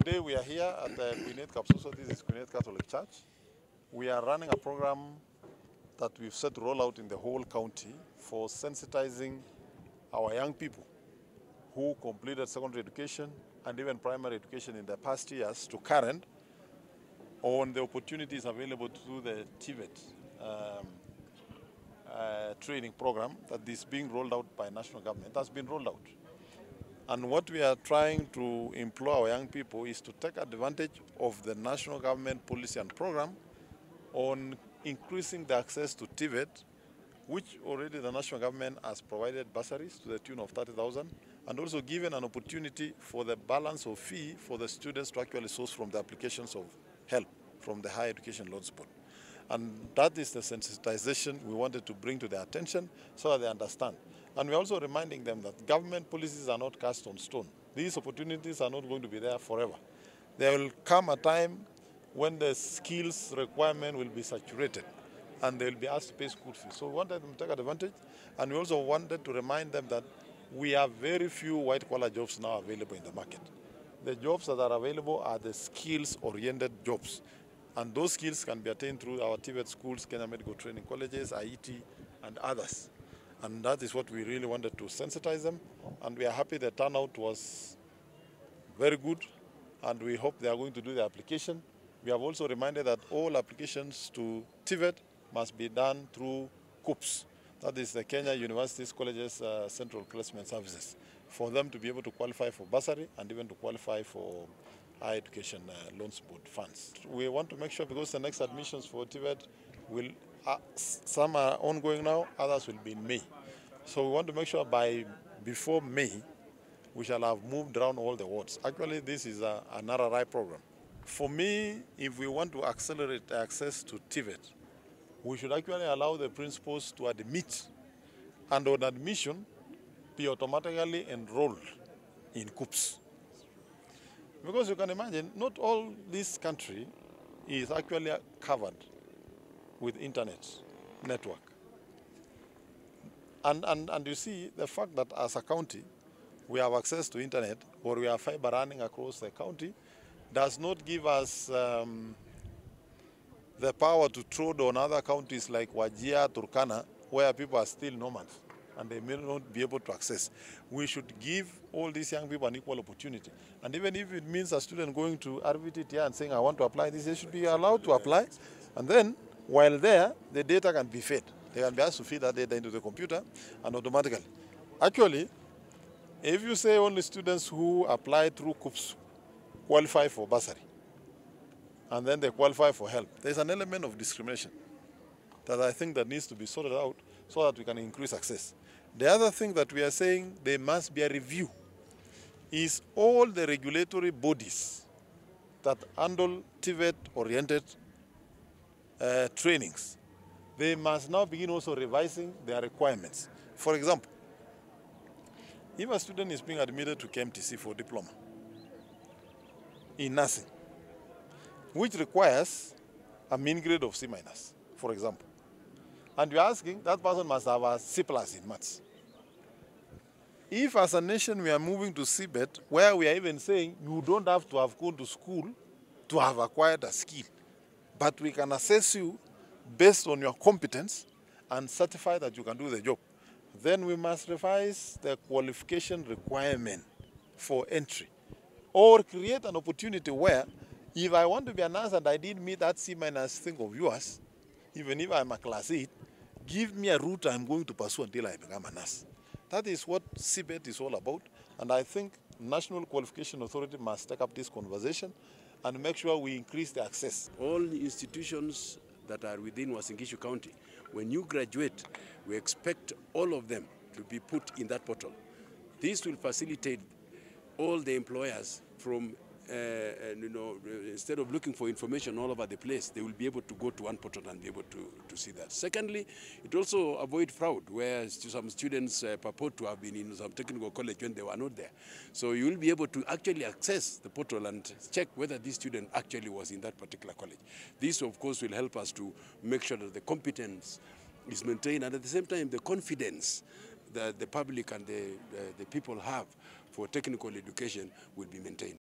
Today we are here at the Gwinnett Kapsuso. This is Gwinnett Catholic Church. We are running a program that we've set to roll out in the whole county for sensitizing our young people who completed secondary education and even primary education in the past years to current on the opportunities available to do the Tvet training program that is being rolled out by national government. That's been rolled out. And what we are trying to employ our young people is to take advantage of the national government policy and program on increasing the access to Tvet, which already the national government has provided bursaries to the tune of 30,000, and also given an opportunity for the balance of fee for the students to actually source from the applications of help from the Higher Education Loans Board. And that is the sensitization we wanted to bring to their attention so that they understand. And we're also reminding them that government policies are not cast on stone. These opportunities are not going to be there forever. There will come a time when the skills requirement will be saturated and they will be asked to pay school fees. So we wanted them to take advantage, and we also wanted to remind them that we have very few white-collar jobs now available in the market. The jobs that are available are the skills-oriented jobs. And those skills can be attained through our Tvet schools, Kenya Medical Training Colleges, IET, and others. And that is what we really wanted to sensitize them. And we are happy the turnout was very good, and we hope they are going to do the application. We have also reminded that all applications to Tvet must be done through KUPS. That is the Kenya Universities Colleges Central Placement Services, for them to be able to qualify for bursary and even to qualify for Higher Education Loans Board funds. We want to make sure, because the next admissions for Tvet will, some are ongoing now, others will be in May. So we want to make sure before May, we shall have moved around all the wards. Actually, this is an RRI program. For me, if we want to accelerate access to Tvet, we should actually allow the principals to admit, and on admission, be automatically enrolled in KUPS. Because you can imagine, not all this country is actually covered with internet network. And you see, the fact that as a county, we have access to internet, or we have fiber running across the county, does not give us the power to trod on other counties like Wajir, Turkana, where people are still nomads and they may not be able to access. We should give all these young people an equal opportunity. And even if it means a student going to RVTT and saying, I want to apply this, they should be allowed to apply. And then, while there, the data can be fed. They can be asked to feed that data into the computer, and automatically. Actually, if you say only students who apply through KUPS qualify for bursary, and then they qualify for help, there's an element of discrimination that I think that needs to be sorted out so that we can increase access. The other thing that we are saying there must be a review is all the regulatory bodies that handle Tvet-oriented trainings. They must now begin also revising their requirements. For example, if a student is being admitted to KMTC for diploma in nursing, which requires a mean grade of C-, for example, and you're asking, that person must have a C+ in maths. If as a nation we are moving to CBET, where we are even saying you don't have to have gone to school to have acquired a skill, but we can assess you based on your competence and certify that you can do the job, then we must revise the qualification requirement for entry, or create an opportunity where if I want to be a nurse and I didn't meet that C- thing of yours, even if I'm a class 8, give me a route I'm going to pursue until I become a nurse. That is what CBET is all about, and I think National Qualification Authority must take up this conversation and make sure we increase the access. All the institutions that are within Uasin Gishu County, when you graduate, we expect all of them to be put in that portal. This will facilitate all the employers from instead of looking for information all over the place, they will be able to go to one portal and be able to see that. Secondly, it also avoids fraud, where some students purport to have been in some technical college when they were not there. So you will be able to actually access the portal and check whether this student actually was in that particular college. This, of course, will help us to make sure that the competence is maintained, and at the same time, the confidence that the public and the people have for technical education will be maintained.